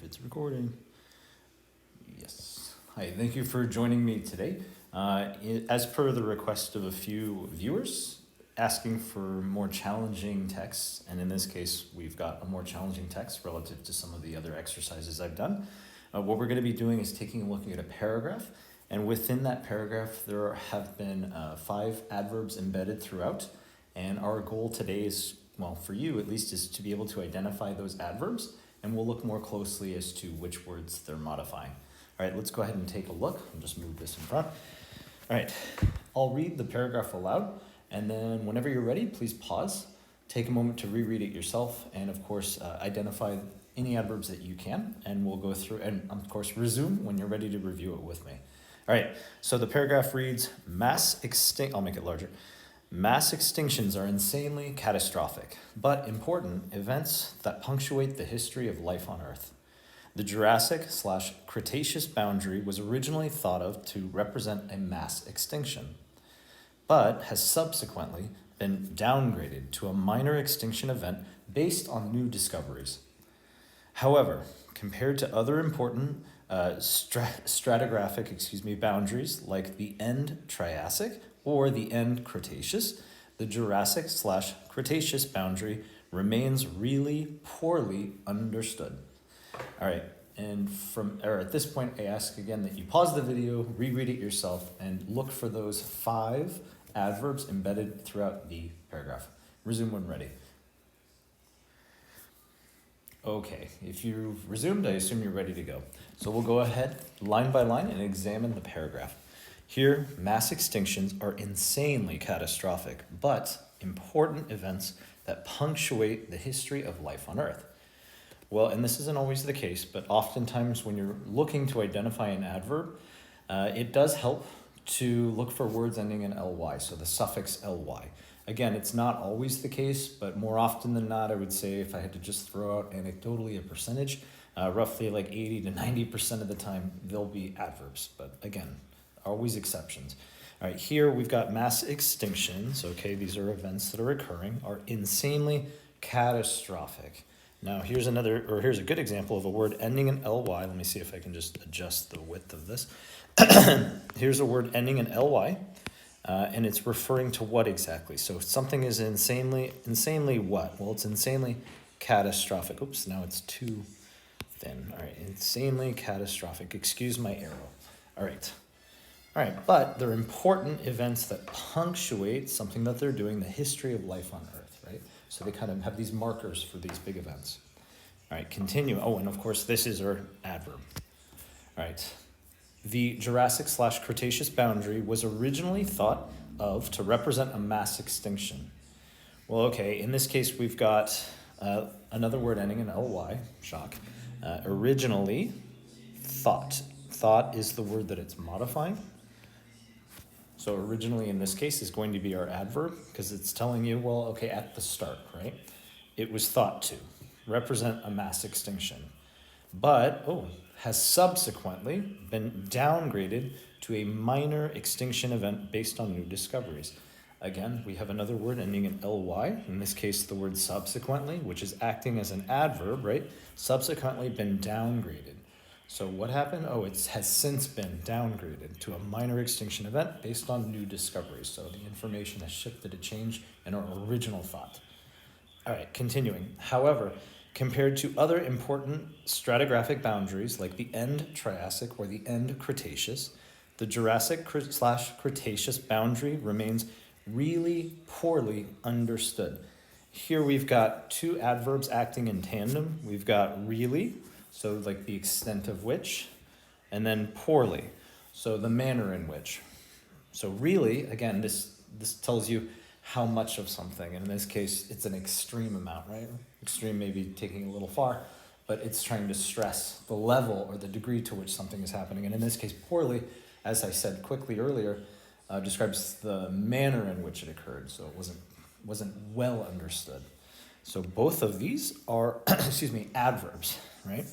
it's recording. Yes. Hi, thank you for joining me today. As per the request of a few viewers asking for more challenging texts, and in this case, we've got a more challenging text relative to some of the other exercises I've done. What we're going to be doing is taking a look at a paragraph, and within that paragraph, there have been 5 adverbs embedded throughout, and our goal today is, well, for you at least, is to be able to identify those adverbs, and we'll look more closely as to which words they're modifying. All right, let's go ahead and take a look. I'll just move this in front. All right, I'll read the paragraph aloud, and then whenever you're ready, please pause, take a moment to reread it yourself, and of course, identify any adverbs that you can, and we'll go through, and of course, resume when you're ready to review it with me. All right, so the paragraph reads, I'll make it larger. Mass extinctions are insanely catastrophic, but important events that punctuate the history of life on Earth. The Jurassic/Cretaceous boundary was originally thought of to represent a mass extinction, but has subsequently been downgraded to a minor extinction event based on new discoveries. However, compared to other important stratigraphic boundaries like the end Triassic or the end Cretaceous, the Jurassic/Cretaceous boundary remains really poorly understood. All right, and at this point, I ask again that you pause the video, reread it yourself, and look for those 5 adverbs embedded throughout the paragraph. Resume when ready. Okay, if you've resumed, I assume you're ready to go. So we'll go ahead line by line and examine the paragraph. Here, mass extinctions are insanely catastrophic, but important events that punctuate the history of life on Earth. Well, and this isn't always the case, but oftentimes when you're looking to identify an adverb, it does help to look for words ending in ly, so the suffix ly. Again, it's not always the case, but more often than not, I would say if I had to just throw out anecdotally a percentage, roughly like 80 to 90% of the time, they'll be adverbs. But again, always exceptions. All right, here we've got mass extinctions. Okay, these are events that are occurring, are insanely catastrophic. Now, here's a good example of a word ending in ly. Let me see if I can just adjust the width of this. Here's a word ending in ly. And it's referring to what exactly? So something is insanely what? Well, it's insanely catastrophic. Oops, now it's too thin. All right, insanely catastrophic. Excuse my arrow. All right, but they're important events that punctuate something that they're doing, the history of life on Earth, right? So they kind of have these markers for these big events. All right, continue. Oh, and of course, this is our adverb. All right. The Jurassic/Cretaceous boundary was originally thought of to represent a mass extinction. Well, okay, in this case, we've got another word ending in ly, shock. Originally, thought. Thought is the word that it's modifying. So originally, in this case, is going to be our adverb, because it's telling you, well, okay, at the start, right? It was thought to represent a mass extinction. But, has subsequently been downgraded to a minor extinction event based on new discoveries. Again, we have another word ending in ly, in this case the word subsequently, which is acting as an adverb, right? Subsequently been downgraded. So what happened? It has since been downgraded to a minor extinction event based on new discoveries. So the information has shifted, a change in our original thought. All right, continuing. However, compared to other important stratigraphic boundaries like the end Triassic or the end Cretaceous, the Jurassic/Cretaceous boundary remains really poorly understood. Here we've got 2 adverbs acting in tandem. We've got really, so like the extent of which, and then poorly, so the manner in which. So really, again, this tells you how much of something, and in this case, it's an extreme amount, right? Extreme maybe taking a little far, but it's trying to stress the level or the degree to which something is happening. And in this case, poorly, as I said quickly earlier, describes the manner in which it occurred, so it wasn't well understood. So both of these are, adverbs, right?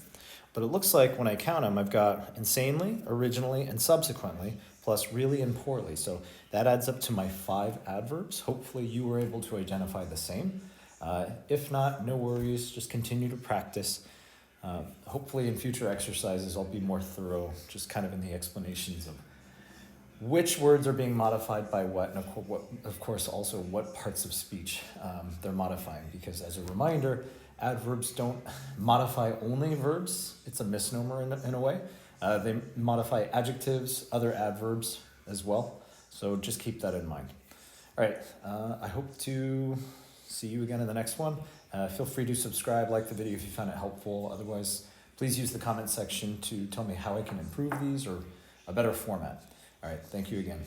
But it looks like when I count them, I've got insanely, originally, and subsequently, plus really and poorly. So that adds up to my 5 adverbs. Hopefully you were able to identify the same. If not, no worries, just continue to practice. Hopefully in future exercises I'll be more thorough, just kind of in the explanations of which words are being modified by what, and of course also what parts of speech they're modifying, because as a reminder, adverbs don't modify only verbs. It's a misnomer in a way. They modify adjectives, other adverbs as well. So just keep that in mind. All right, I hope to see you again in the next one. Feel free to subscribe, like the video if you found it helpful. Otherwise, please use the comment section to tell me how I can improve these or a better format. All right, thank you again.